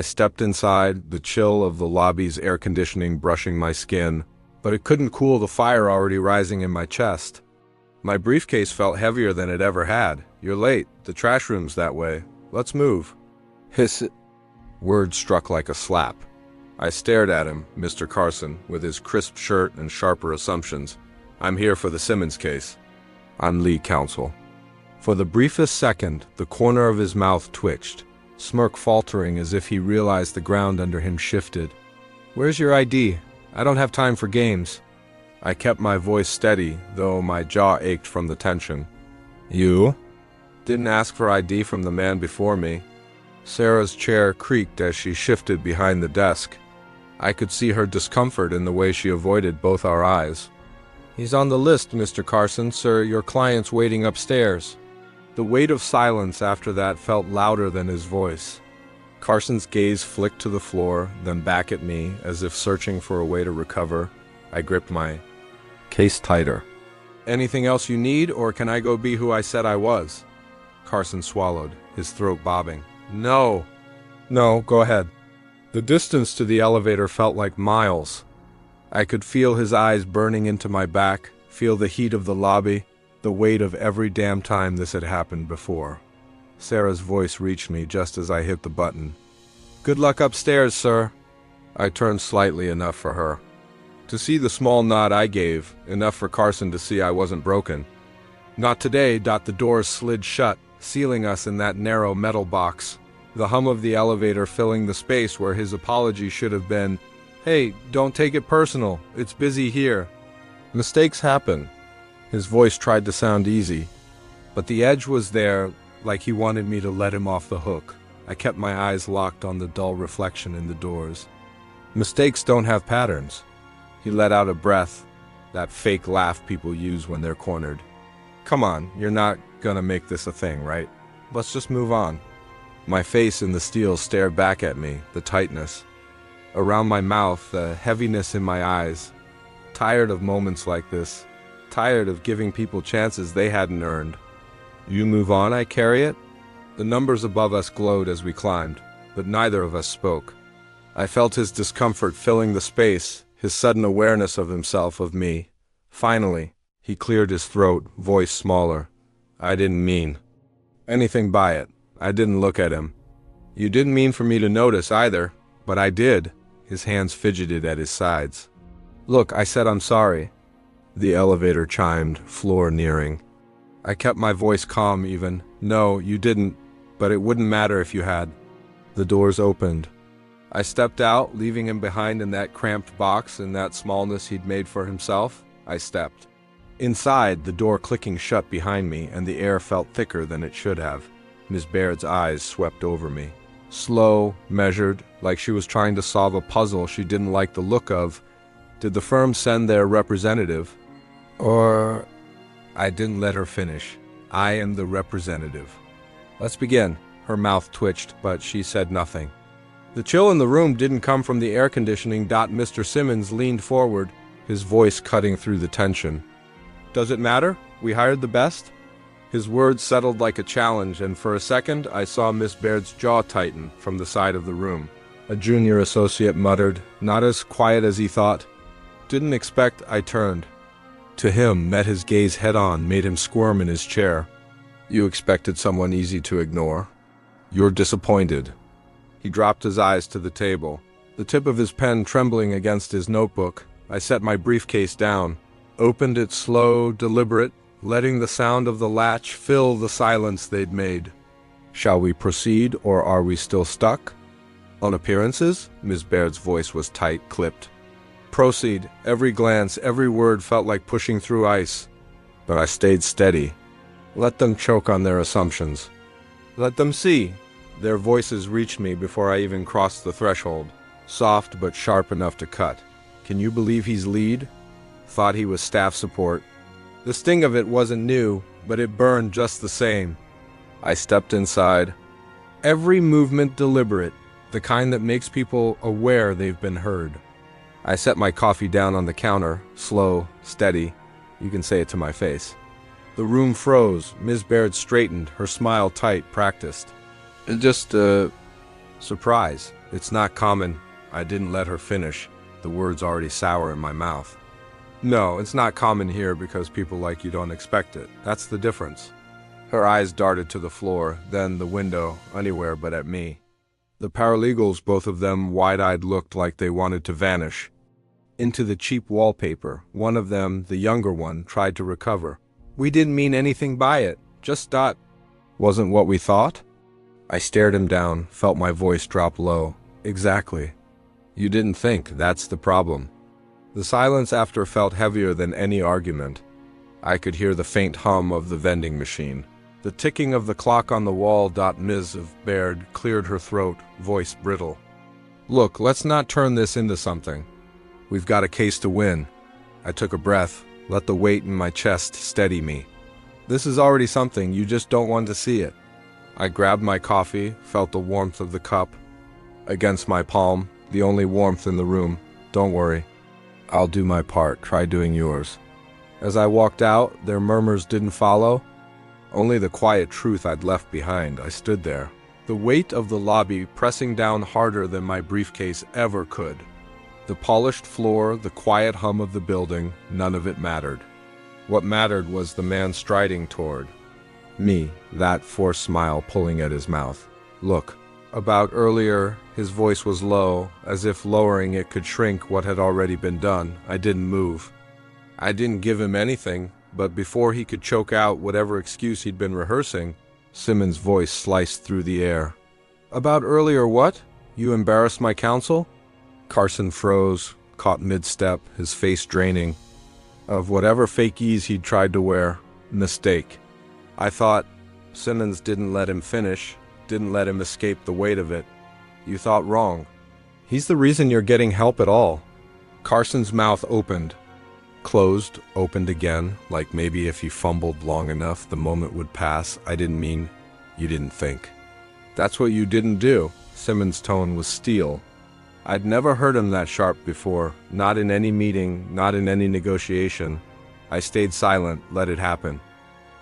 I stepped inside, the chill of the lobby's air conditioning brushing my skin, but it couldn't cool the fire already rising in my chest. My briefcase felt heavier than it ever had. "You're late. The trash room's that way. Let's move." His word struck like a slap. I stared at him, Mr. Carson, with his crisp shirt and sharper assumptions. "I'm here for the Simmons case. I'm lead counsel." For the briefest second, the corner of his mouth twitched, smirk faltering as if he realized the ground under him shifted. "Where's your ID? I don't have time for games." I kept my voice steady, though my jaw ached from the tension. "You?" "Didn't ask for ID from the man before me." Sarah's chair creaked as she shifted behind the desk. I could see her discomfort in the way she avoided both our eyes. "He's on the list, Mr. Carson, sir. Your client's waiting upstairs." The weight of silence after that felt louder than his voice. Carson's gaze flicked to the floor, then back at me, as if searching for a way to recover. I gripped my case tighter. "Anything else you need, or can I go be who I said I was?" Carson swallowed, his throat bobbing. "No. No, go ahead." The distance to the elevator felt like miles. I could feel his eyes burning into my back, feel the heat of the lobby, the weight of every damn time this had happened before. Sarah's voice reached me just as I hit the button. "Good luck upstairs, sir." I turned slightly enough for her. To see the small nod I gave, enough for Carson to see I wasn't broken. "Not today." The doors slid shut, sealing us in that narrow metal box. The hum of the elevator filling the space where his apology should have been, "Hey, don't take it personal. It's busy here. Mistakes happen." His voice tried to sound easy, but the edge was there, like he wanted me to let him off the hook. I kept my eyes locked on the dull reflection in the doors. "Mistakes don't have patterns." He let out a breath, that fake laugh people use when they're cornered. "Come on, you're not gonna make this a thing, right? Let's just move on." My face in the steel stared back at me, the tightness around my mouth, the heaviness in my eyes. Tired of moments like this. Tired of giving people chances they hadn't earned. "You move on, I carry it?" The numbers above us glowed as we climbed, but neither of us spoke. I felt his discomfort filling the space, his sudden awareness of himself, of me. Finally, he cleared his throat, voice smaller. "I didn't mean anything by it." I didn't look at him. "You didn't mean for me to notice either, but I did." His hands fidgeted at his sides. "Look, I said I'm sorry." The elevator chimed, floor nearing. I kept my voice calm even. "No, you didn't, but it wouldn't matter if you had." The doors opened. I stepped out, leaving him behind in that cramped box, in that smallness he'd made for himself. I stepped. Inside, the door clicking shut behind me, and the air felt thicker than it should have. Miss Baird's eyes swept over me. Slow, measured, like she was trying to solve a puzzle she didn't like the look of. Did the firm send their representative? Or... I didn't let her finish. "I am the representative." "Let's begin." Her mouth twitched, but she said nothing. The chill in the room didn't come from the air conditioning. Mr. Simmons leaned forward, his voice cutting through the tension. "Does it matter? We hired the best?" His words settled like a challenge, and for a second I saw Miss Baird's jaw tighten from the side of the room. A junior associate muttered, not as quiet as he thought. "Didn't expect." I turned to him, met his gaze head-on, made him squirm in his chair. "You expected someone easy to ignore? You're disappointed." He dropped his eyes to the table, the tip of his pen trembling against his notebook. I set my briefcase down, opened it slow, deliberate, letting the sound of the latch fill the silence they'd made. "Shall we proceed, or are we still stuck?" "On appearances?" Miss Baird's voice was tight, clipped. "Proceed." Every glance, every word felt like pushing through ice. But I stayed steady. "Let them choke on their assumptions. Let them see." Their voices reached me before I even crossed the threshold, soft but sharp enough to cut. "Can you believe he's lead? Thought he was staff support." The sting of it wasn't new, but it burned just the same. I stepped inside. Every movement deliberate, the kind that makes people aware they've been heard. I set my coffee down on the counter, slow, steady. You can say it to my face. The room froze. Ms. Baird straightened, her smile tight, practiced. "Just, surprise." It's not common. I didn't let her finish, the words already sour in my mouth. No, it's not common here because people like you don't expect it. That's the difference. Her eyes darted to the floor, then the window, anywhere but at me. The paralegals, both of them wide-eyed, looked like they wanted to vanish. Into the cheap wallpaper, one of them, the younger one, tried to recover. We didn't mean anything by it, just thought. Wasn't what we thought? I stared him down, felt my voice drop low. Exactly. You didn't think, that's the problem. The silence after felt heavier than any argument. I could hear the faint hum of the vending machine. The ticking of the clock on the wall. Ms. Baird cleared her throat, voice brittle. Look, let's not turn this into something. We've got a case to win. I took a breath, let the weight in my chest steady me. This is already something, you just don't want to see it. I grabbed my coffee, felt the warmth of the cup against my palm, the only warmth in the room. Don't worry. I'll do my part, try doing yours. As I walked out, their murmurs didn't follow. Only the quiet truth I'd left behind. I stood there, the weight of the lobby pressing down harder than my briefcase ever could. The polished floor, the quiet hum of the building, none of it mattered. What mattered was the man striding toward me, that forced smile pulling at his mouth. Look. About earlier, his voice was low, as if lowering it could shrink what had already been done. I didn't move. I didn't give him anything, but before he could choke out whatever excuse he'd been rehearsing, Simmons' voice sliced through the air. About earlier what? You embarrassed my counsel? Carson froze, caught mid-step, his face draining. Of whatever fake ease he'd tried to wear. Mistake. I thought. Simmons didn't let him finish. Didn't let him escape the weight of it. You thought wrong. He's the reason you're getting help at all. Carson's mouth opened. Closed, opened again, like maybe if he fumbled long enough, the moment would pass. I didn't mean, you didn't think. That's what you didn't do. Simmons' tone was steel. I'd never heard him that sharp before, not in any meeting, not in any negotiation. I stayed silent, let it happen.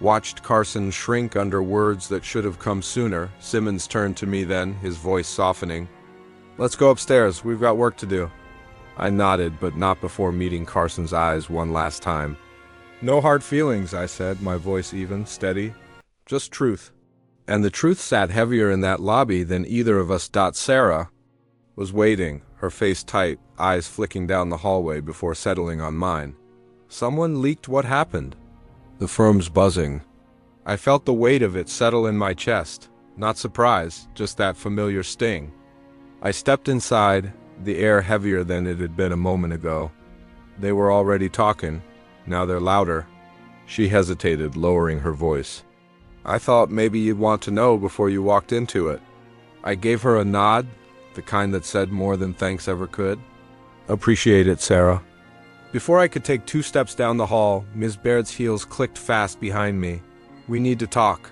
Watched Carson shrink under words that should have come sooner. Simmons turned to me then, his voice softening. Let's go upstairs, we've got work to do. I nodded, but not before meeting Carson's eyes one last time. No hard feelings, I said, my voice even, steady. Just truth. And the truth sat heavier in that lobby than either of us. Sarah was waiting, her face tight, eyes flicking down the hallway before settling on mine. Someone leaked what happened. The firm's buzzing. I felt the weight of it settle in my chest. Not surprise, just that familiar sting. I stepped inside, the air heavier than it had been a moment ago. They were already talking. Now they're louder. She hesitated, lowering her voice. I thought maybe you'd want to know before you walked into it. I gave her a nod, the kind that said more than thanks ever could. Appreciate it, Sarah. Before I could take 2 steps down the hall, Ms. Baird's heels clicked fast behind me. We need to talk.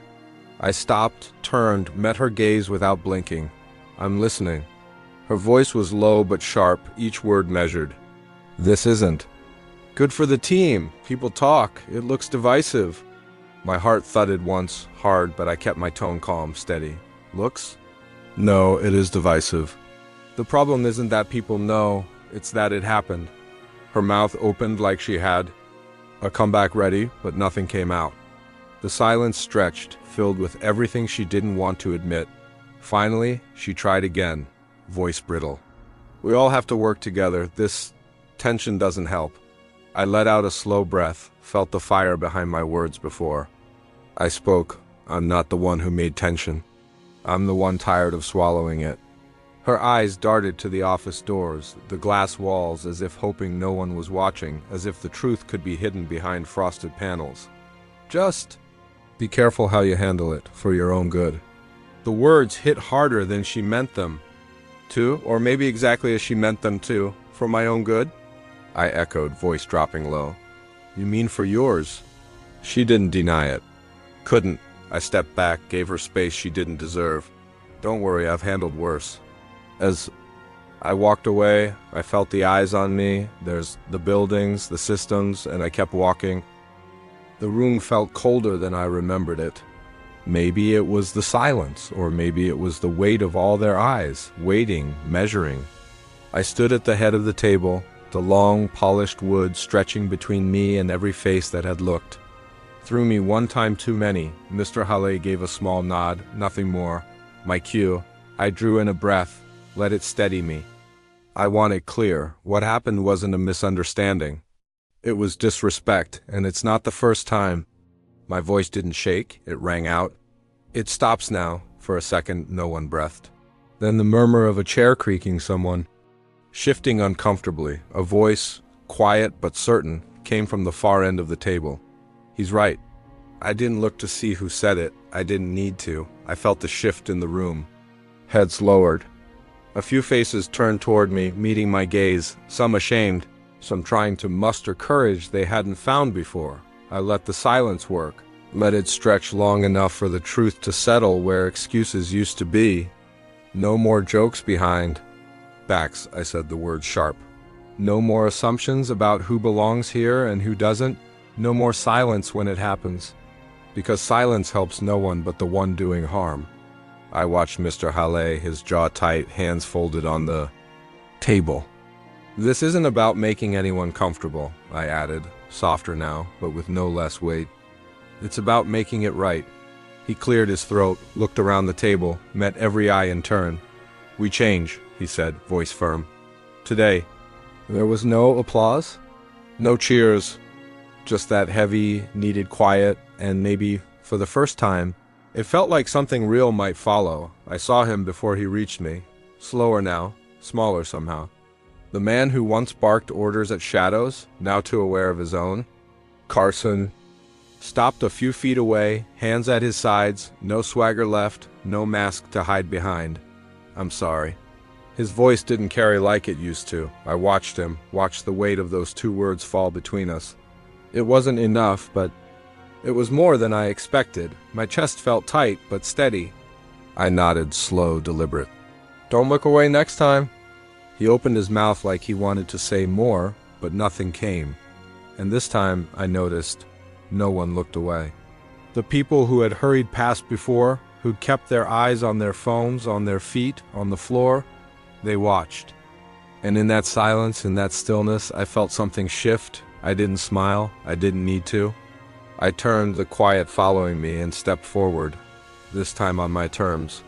I stopped, turned, met her gaze without blinking. I'm listening. Her voice was low but sharp, each word measured. This isn't good for the team. People talk. It looks divisive. My heart thudded once, hard, but I kept my tone calm, steady. Looks? No, it is divisive. The problem isn't that people know, it's that it happened. Her mouth opened like she had a comeback ready, but nothing came out. The silence stretched, filled with everything she didn't want to admit. Finally, she tried again, voice brittle. We all have to work together. This tension doesn't help. I let out a slow breath, felt the fire behind my words before. I spoke. I'm not the one who made tension. I'm the one tired of swallowing it. Her eyes darted to the office doors, the glass walls, as if hoping no one was watching, as if the truth could be hidden behind frosted panels. Just be careful how you handle it, for your own good. The words hit harder than she meant them to, or maybe exactly as she meant them to, for my own good? I echoed, voice dropping low. You mean for yours? She didn't deny it. Couldn't. I stepped back, gave her space she didn't deserve. Don't worry, I've handled worse. As I walked away, I felt the eyes on me. There's the buildings, the systems, and I kept walking. The room felt colder than I remembered it. Maybe it was the silence, or maybe it was the weight of all their eyes, waiting, measuring. I stood at the head of the table, the long, polished wood stretching between me and every face that had looked. Threw me one time too many. Mr. Halle gave a small nod, nothing more. My cue. I drew in a breath, let it steady me. I want it clear. What happened wasn't a misunderstanding. It was disrespect, and it's not the first time. My voice didn't shake, it rang out. It stops now. For a second, no one breathed. Then the murmur of a chair creaking someone. Shifting uncomfortably, a voice, quiet but certain, came from the far end of the table. He's right. I didn't look to see who said it. I didn't need to. I felt the shift in the room. Heads lowered. A few faces turned toward me, meeting my gaze, some ashamed, some trying to muster courage they hadn't found before. I let the silence work, let it stretch long enough for the truth to settle where excuses used to be. No more jokes behind backs, I said the word sharp. No more assumptions about who belongs here and who doesn't. No more silence when it happens. Because silence helps no one but the one doing harm. I watched Mr. Halle, his jaw tight, hands folded on the table. This isn't about making anyone comfortable, I added, softer now, but with no less weight. It's about making it right. He cleared his throat, looked around the table, met every eye in turn. We change, he said, voice firm. Today. There was no applause, no cheers, just that heavy, needed quiet, and maybe, for the first time, it felt like something real might follow. I saw him before he reached me, slower now, smaller somehow. The man who once barked orders at shadows, now too aware of his own. Carson stopped a few feet away, hands at his sides, no swagger left, no mask to hide behind. I'm sorry. His voice didn't carry like it used to. I watched him, watched the weight of those two words fall between us. It wasn't enough, but it was more than I expected. My chest felt tight, but steady. I nodded, slow, deliberate. Don't look away next time. He opened his mouth like he wanted to say more, but nothing came. And this time, I noticed, no one looked away. The people who had hurried past before, who'd kept their eyes on their phones, on their feet, on the floor, they watched. And in that silence, in that stillness, I felt something shift. I didn't smile. I didn't need to. I turned, the quiet following me, and stepped forward, this time on my terms.